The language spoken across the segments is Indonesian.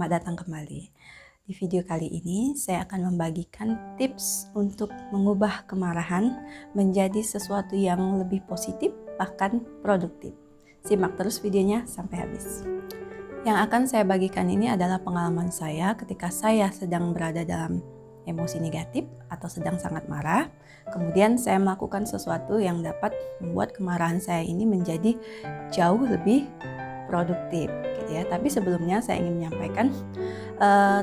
selamat datang kembali. Di video kali ini saya akan membagikan tips untuk mengubah kemarahan menjadi sesuatu yang lebih positif bahkan produktif. Simak terus videonya sampai habis. Yang akan saya bagikan ini adalah pengalaman saya ketika saya sedang berada dalam emosi negatif atau sedang sangat marah. Kemudian saya melakukan sesuatu yang dapat membuat kemarahan saya ini menjadi jauh lebih produktif gitu ya. Tapi sebelumnya saya ingin menyampaikan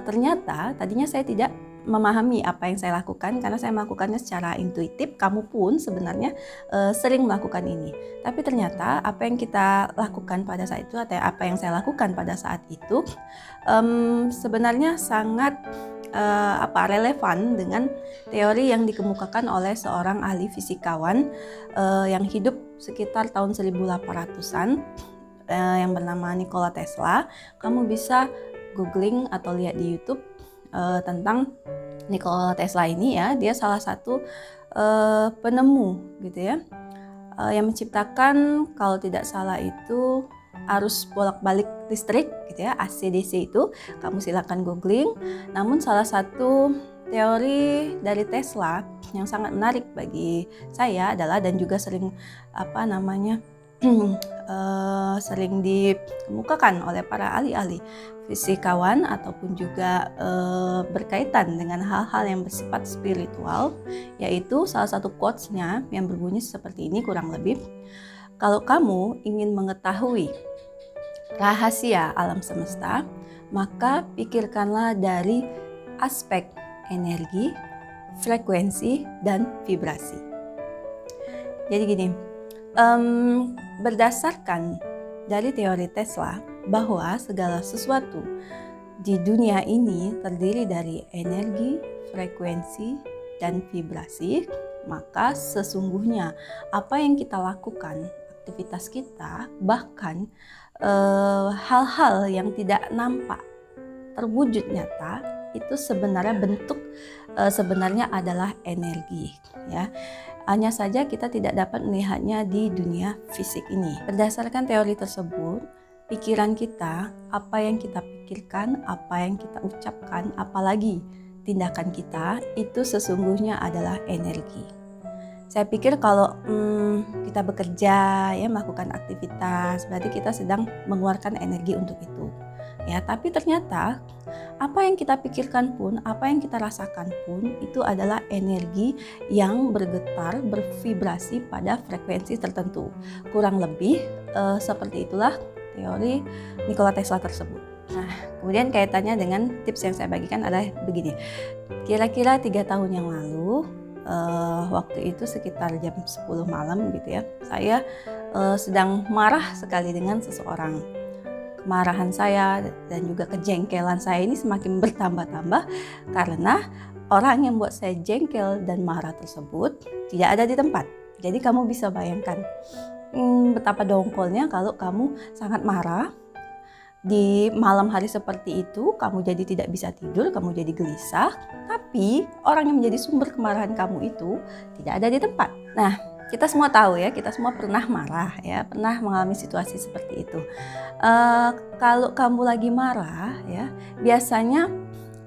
ternyata tadinya saya tidak memahami apa yang saya lakukan karena saya melakukannya secara intuitif. Kamu pun sebenarnya sering melakukan ini. Tapi ternyata apa yang kita lakukan pada saat itu atau apa yang saya lakukan pada saat itu sebenarnya sangat relevan dengan teori yang dikemukakan oleh seorang ahli fisikawan yang hidup sekitar tahun 1800-an yang bernama Nikola Tesla. Kamu bisa googling atau lihat di YouTube tentang Nikola Tesla ini ya. Dia salah satu penemu gitu ya, yang menciptakan kalau tidak salah itu arus bolak-balik listrik gitu ya, AC/DC itu. Kamu silakan googling. Namun salah satu teori dari Tesla yang sangat menarik bagi saya adalah, dan juga sering sering dikemukakan oleh para ahli-ahli fisikawan ataupun juga berkaitan dengan hal-hal yang bersifat spiritual, yaitu salah satu quotes-nya yang berbunyi seperti ini kurang lebih: kalau kamu ingin mengetahui rahasia alam semesta, maka pikirkanlah dari aspek energi, frekuensi, dan vibrasi. Jadi gini, berdasarkan dari teori Tesla bahwa segala sesuatu di dunia ini terdiri dari energi, frekuensi, dan vibrasi, maka sesungguhnya apa yang kita lakukan, aktivitas kita, bahkan hal-hal yang tidak nampak terwujud nyata, itu sebenarnya bentuk sebenarnya adalah energi ya. Hanya saja kita tidak dapat melihatnya di dunia fisik ini. Berdasarkan teori tersebut, pikiran kita, apa yang kita pikirkan, apa yang kita ucapkan, apalagi tindakan kita, itu sesungguhnya adalah energi. Saya pikir kalau kita bekerja ya, melakukan aktivitas, berarti kita sedang mengeluarkan energi untuk itu ya. Tapi ternyata apa yang kita pikirkan pun, apa yang kita rasakan pun, itu adalah energi yang bergetar, bervibrasi pada frekuensi tertentu. Kurang lebih seperti itulah teori Nikola Tesla tersebut. Nah, kemudian kaitannya dengan tips yang saya bagikan adalah begini. Kira-kira 3 tahun yang lalu, waktu itu sekitar jam 10 malam gitu ya, saya sedang marah sekali dengan seseorang. Kemarahan saya dan juga kejengkelan saya ini semakin bertambah-tambah karena orang yang buat saya jengkel dan marah tersebut tidak ada di tempat. Jadi kamu bisa bayangkan betapa dongkolnya kalau kamu sangat marah di malam hari seperti itu. Kamu jadi tidak bisa tidur, kamu jadi gelisah, tapi orang yang menjadi sumber kemarahan kamu itu tidak ada di tempat. Nah, kita semua tahu ya, kita semua pernah marah ya, pernah mengalami situasi seperti itu. Kalau kamu lagi marah ya, biasanya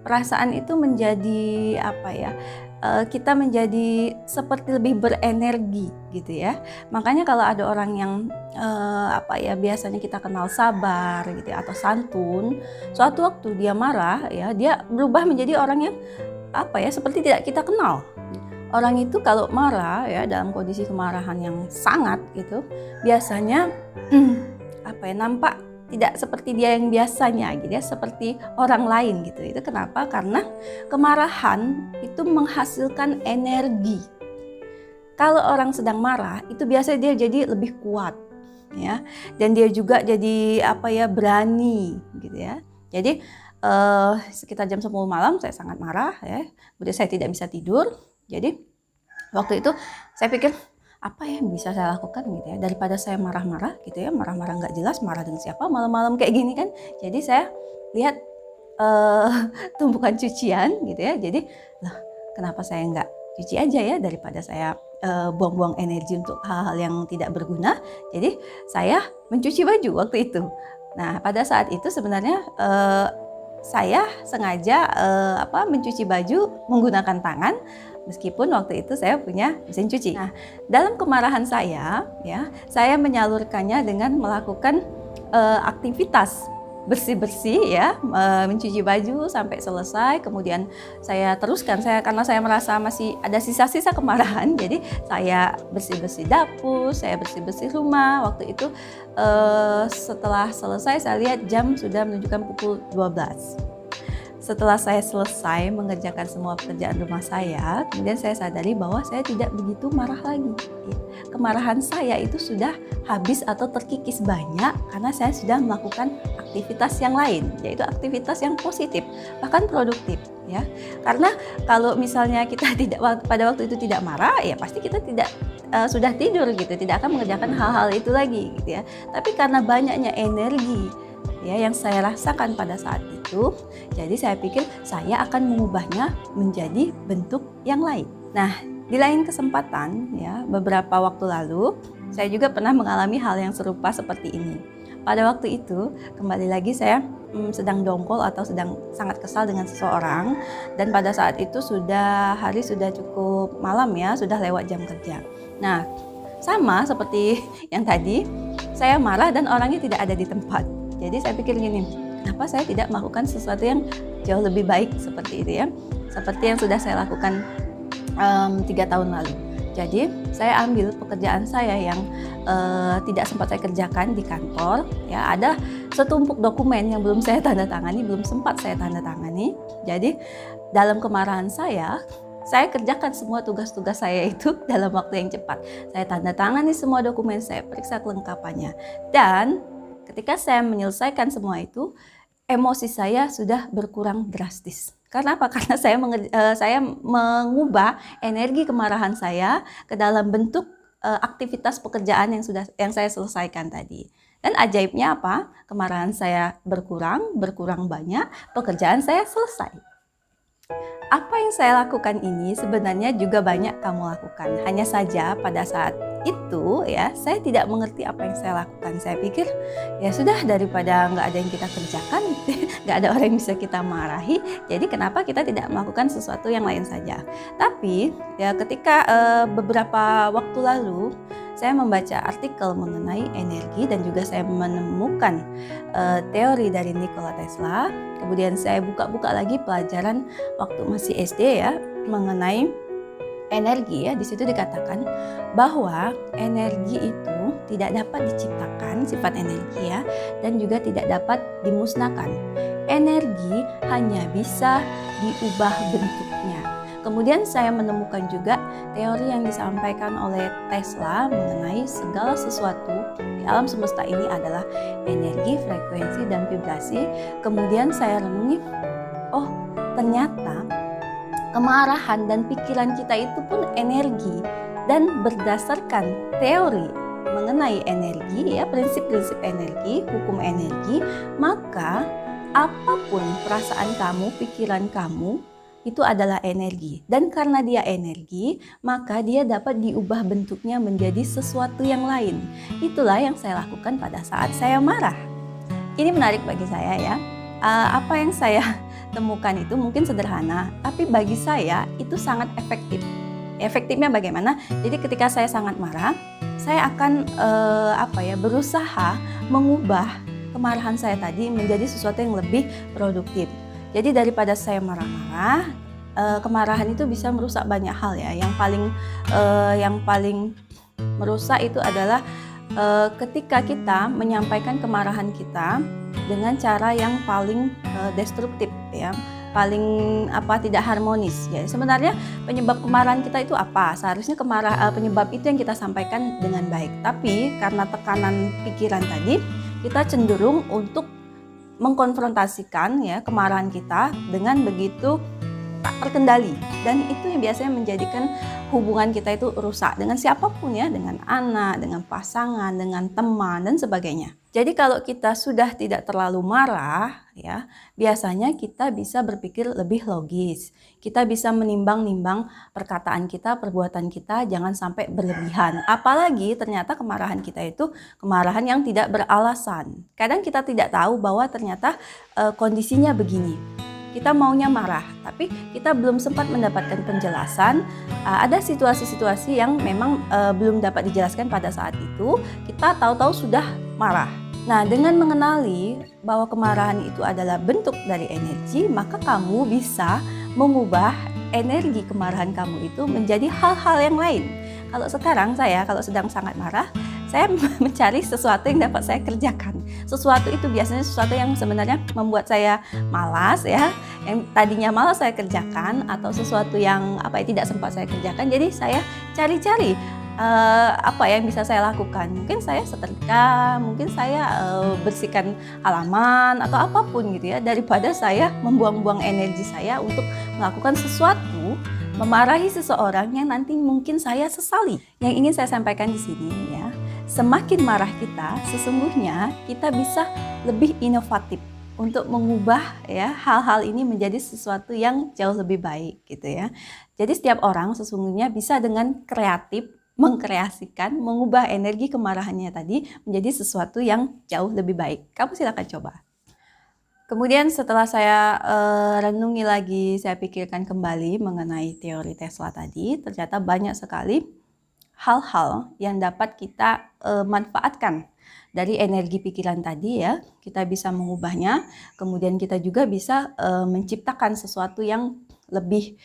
perasaan itu menjadi kita menjadi seperti lebih berenergi gitu ya. Makanya kalau ada orang yang biasanya kita kenal sabar gitu ya, atau santun, suatu waktu dia marah ya, dia berubah menjadi orang yang seperti tidak kita kenal. Orang itu kalau marah ya, dalam kondisi kemarahan yang sangat gitu, biasanya nampak tidak seperti dia yang biasanya gitu ya, seperti orang lain gitu. Itu kenapa? Karena kemarahan itu menghasilkan energi. Kalau orang sedang marah itu biasanya dia jadi lebih kuat ya, dan dia juga jadi berani gitu ya. Jadi sekitar jam 10 malam saya sangat marah ya, kemudian saya tidak bisa tidur. Jadi waktu itu saya pikir apa yang bisa saya lakukan gitu ya, daripada saya marah-marah gitu ya, marah-marah nggak jelas, marah dengan siapa malam-malam kayak gini kan. Jadi saya lihat tumpukan cucian gitu ya. Jadi kenapa saya nggak cuci aja ya, daripada saya buang-buang energi untuk hal-hal yang tidak berguna. Jadi saya mencuci baju waktu itu. Nah, pada saat itu sebenarnya saya sengaja mencuci baju menggunakan tangan, meskipun waktu itu saya punya mesin cuci. Nah, dalam kemarahan saya, ya, saya menyalurkannya dengan melakukan aktivitas bersih-bersih, ya, mencuci baju sampai selesai. Kemudian saya teruskan, karena saya merasa masih ada sisa-sisa kemarahan, jadi saya bersih-bersih dapur, saya bersih-bersih rumah. Waktu itu setelah selesai, saya lihat jam sudah menunjukkan pukul 12. Setelah saya selesai mengerjakan semua pekerjaan rumah saya, kemudian saya sadari bahwa saya tidak begitu marah lagi. Kemarahan saya itu sudah habis atau terkikis banyak karena saya sudah melakukan aktivitas yang lain, yaitu aktivitas yang positif, bahkan produktif, ya. Karena kalau misalnya kita pada waktu itu tidak marah, ya pasti kita tidak sudah tidur gitu, tidak akan mengerjakan hal-hal itu lagi gitu, ya. Tapi karena banyaknya energi, ya, yang saya rasakan pada saat itu, jadi saya pikir saya akan mengubahnya menjadi bentuk yang lain. Nah, di lain kesempatan, ya, beberapa waktu lalu saya juga pernah mengalami hal yang serupa seperti ini. Pada waktu itu, kembali lagi saya sedang dongkol atau sedang sangat kesal dengan seseorang, dan pada saat itu hari sudah cukup malam, ya, sudah lewat jam kerja. Nah, sama seperti yang tadi, saya marah dan orangnya tidak ada di tempat. Jadi saya pikir gini, kenapa saya tidak melakukan sesuatu yang jauh lebih baik seperti itu, ya, seperti yang sudah saya lakukan 3 tahun lalu. Jadi saya ambil pekerjaan saya yang tidak sempat saya kerjakan di kantor, ya, ada setumpuk dokumen yang belum saya tanda tangani, belum sempat saya tanda tangani. Jadi dalam kemarahan saya kerjakan semua tugas-tugas saya itu dalam waktu yang cepat. Saya tanda tangani semua dokumen, saya periksa kelengkapannya, dan ketika saya menyelesaikan semua itu, emosi saya sudah berkurang drastis. Karena apa? Karena saya mengubah energi kemarahan saya ke dalam bentuk aktivitas pekerjaan yang saya selesaikan tadi. Dan ajaibnya apa? Kemarahan saya berkurang banyak, pekerjaan saya selesai. Apa yang saya lakukan ini sebenarnya juga banyak kamu lakukan. Hanya saja pada saat itu, ya, saya tidak mengerti apa yang saya lakukan. Saya pikir, ya sudah, daripada nggak ada yang kita kerjakan, nggak ada orang yang bisa kita marahi, jadi kenapa kita tidak melakukan sesuatu yang lain saja. Tapi ya, ketika beberapa waktu lalu saya membaca artikel mengenai energi dan juga saya menemukan teori dari Nikola Tesla. Kemudian saya buka-buka lagi pelajaran waktu masih SD, ya, mengenai energi, ya. Di situ dikatakan bahwa energi itu tidak dapat diciptakan, sifat energi, ya, dan juga tidak dapat dimusnahkan. Energi hanya bisa diubah bentuknya. Kemudian saya menemukan juga teori yang disampaikan oleh Tesla mengenai segala sesuatu di alam semesta ini adalah energi, frekuensi, dan vibrasi. Kemudian saya renungi, oh ternyata kemarahan dan pikiran kita itu pun energi. Dan berdasarkan teori mengenai energi, ya, prinsip-prinsip energi, hukum energi, maka apapun perasaan kamu, pikiran kamu, itu adalah energi. Dan karena dia energi, maka dia dapat diubah bentuknya menjadi sesuatu yang lain. Itulah yang saya lakukan pada saat saya marah. Ini menarik bagi saya, ya. Apa yang saya temukan itu mungkin sederhana, tapi bagi saya itu sangat efektif. Efektifnya bagaimana? Jadi ketika saya sangat marah, saya akan berusaha mengubah kemarahan saya tadi menjadi sesuatu yang lebih produktif. Jadi daripada saya marah-marah, kemarahan itu bisa merusak banyak hal, ya. Yang paling merusak itu adalah ketika kita menyampaikan kemarahan kita dengan cara yang paling destruktif, ya, paling tidak harmonis. Ya, sebenarnya penyebab kemarahan kita itu apa? Seharusnya penyebab itu yang kita sampaikan dengan baik. Tapi karena tekanan pikiran tadi, kita cenderung untuk mengkonfrontasikan, ya, kemarahan kita dengan begitu tak terkendali, dan itu yang biasanya menjadikan hubungan kita itu rusak dengan siapapun, ya, dengan anak, dengan pasangan, dengan teman, dan sebagainya. Jadi kalau kita sudah tidak terlalu marah, ya, biasanya kita bisa berpikir lebih logis. Kita bisa menimbang-nimbang perkataan kita, perbuatan kita, jangan sampai berlebihan. Apalagi ternyata kemarahan kita itu kemarahan yang tidak beralasan. Kadang kita tidak tahu bahwa ternyata kondisinya begini. Kita maunya marah, tapi kita belum sempat mendapatkan penjelasan. Ada situasi-situasi yang memang belum dapat dijelaskan pada saat itu, kita tahu-tahu sudah marah. Nah, dengan mengenali bahwa kemarahan itu adalah bentuk dari energi, maka kamu bisa mengubah energi kemarahan kamu itu menjadi hal-hal yang lain. Kalau sekarang kalau sedang sangat marah, saya mencari sesuatu yang dapat saya kerjakan. Sesuatu itu biasanya sesuatu yang sebenarnya membuat saya malas, ya, yang tadinya malas saya kerjakan, atau sesuatu yang tidak sempat saya kerjakan. Jadi saya cari-cari apa yang bisa saya lakukan. Mungkin saya setrika, mungkin saya bersihkan halaman atau apapun gitu ya, daripada saya membuang-buang energi saya untuk melakukan sesuatu, memarahi seseorang yang nanti mungkin saya sesali. Yang ingin saya sampaikan di sini, ya, semakin marah kita, sesungguhnya kita bisa lebih inovatif untuk mengubah, ya, hal-hal ini menjadi sesuatu yang jauh lebih baik gitu ya. Jadi setiap orang sesungguhnya bisa dengan kreatif mengkreasikan, mengubah energi kemarahannya tadi menjadi sesuatu yang jauh lebih baik. Kamu silakan coba. Kemudian setelah saya renungi lagi, saya pikirkan kembali mengenai teori Tesla tadi, ternyata banyak sekali hal-hal yang dapat kita manfaatkan dari energi pikiran tadi, ya. Kita bisa mengubahnya, kemudian kita juga bisa menciptakan sesuatu yang lebih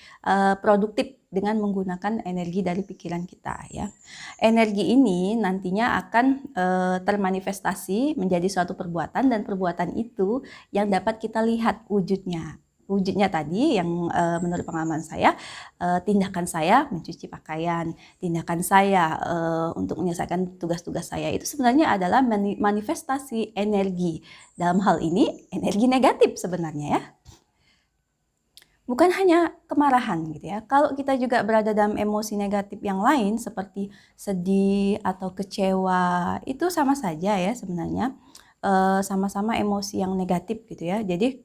produktif dengan menggunakan energi dari pikiran kita, ya. Energi ini nantinya akan termanifestasi menjadi suatu perbuatan, dan perbuatan itu yang dapat kita lihat wujudnya. Wujudnya tadi yang menurut pengalaman saya, tindakan saya mencuci pakaian, tindakan saya untuk menyelesaikan tugas-tugas saya, itu sebenarnya adalah manifestasi energi. Dalam hal ini energi negatif sebenarnya, ya. Bukan hanya kemarahan gitu ya. Kalau kita juga berada dalam emosi negatif yang lain seperti sedih atau kecewa, itu sama saja ya sebenarnya. Sama-sama emosi yang negatif gitu ya. Jadi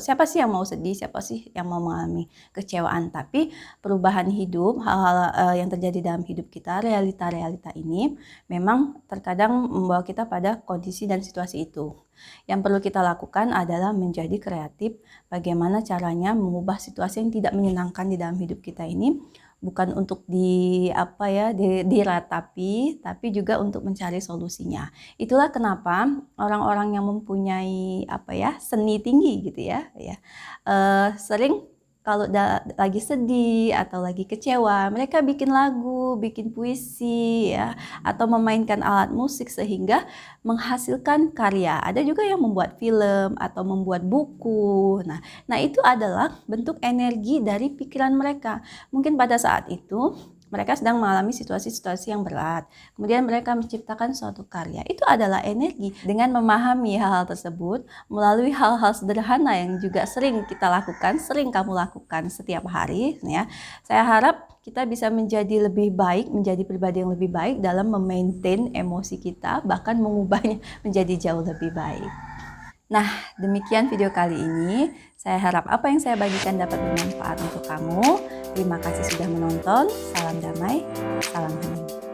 siapa sih yang mau sedih, siapa sih yang mau mengalami kecewaan. Tapi perubahan hidup, hal-hal yang terjadi dalam hidup kita, realita-realita ini memang terkadang membawa kita pada kondisi dan situasi itu. Yang perlu kita lakukan adalah menjadi kreatif, bagaimana caranya mengubah situasi yang tidak menyenangkan di dalam hidup kita ini, bukan untuk diratapi, tapi juga untuk mencari solusinya. Itulah kenapa orang-orang yang mempunyai seni tinggi gitu ya, sering kalau lagi sedih atau lagi kecewa, mereka bikin lagu, bikin puisi, ya, atau memainkan alat musik sehingga menghasilkan karya. Ada juga yang membuat film atau membuat buku. Nah itu adalah bentuk energi dari pikiran mereka. Mungkin pada saat itu mereka sedang mengalami situasi-situasi yang berat. Kemudian mereka menciptakan suatu karya. Itu adalah energi. Dengan memahami hal-hal tersebut, melalui hal-hal sederhana yang juga sering kita lakukan, sering kamu lakukan setiap hari, ya. Saya harap kita bisa menjadi lebih baik, menjadi pribadi yang lebih baik dalam memaintain emosi kita, bahkan mengubahnya menjadi jauh lebih baik. Nah, demikian video kali ini. Saya harap apa yang saya bagikan dapat bermanfaat untuk kamu. Terima kasih sudah menonton. Salam damai, salam hening.